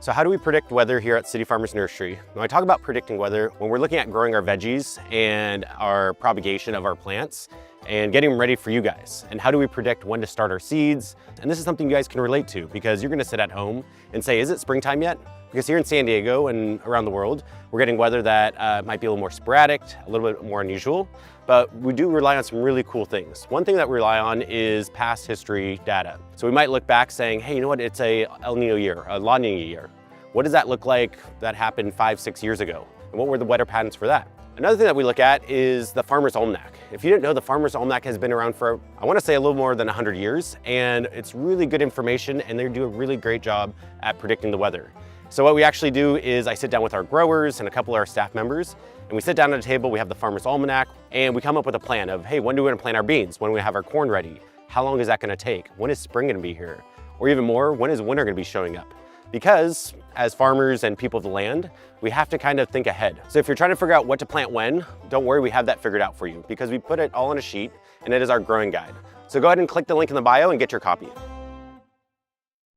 So how do we predict weather here at City Farmers Nursery? When I talk about predicting weather, when we're looking at growing our veggies and our propagation of our plants and getting them ready for you guys. And how do we predict when to start our seeds? And this is something you guys can relate to because you're gonna sit at home and say, is it springtime yet? Because here in San Diego and around the world, we're getting weather that might be a little more sporadic, a little bit more unusual, but we do rely on some really cool things. One thing that we rely on is past history data. So we might look back saying, hey, you know what, it's a El Nino year, a La Nina year. What does that look like that happened 5-6 years ago? And what were the weather patterns for that? Another thing that we look at is the Farmer's Almanac. If you didn't know, the Farmer's Almanac has been around for, I wanna say a little more than 100 years, and it's really good information and they do a really great job at predicting the weather. So what we actually do is I sit down with our growers and a couple of our staff members, and we sit down at a table, we have the Farmer's Almanac, and we come up with a plan of, hey, when do we wanna plant our beans? When do we have our corn ready? How long is that gonna take? When is spring gonna be here? Or even more, when is winter gonna be showing up? Because as farmers and people of the land, we have to kind of think ahead. So if you're trying to figure out what to plant when, don't worry, we have that figured out for you because we put it all on a sheet and it is our growing guide. So go ahead and click the link in the bio and get your copy.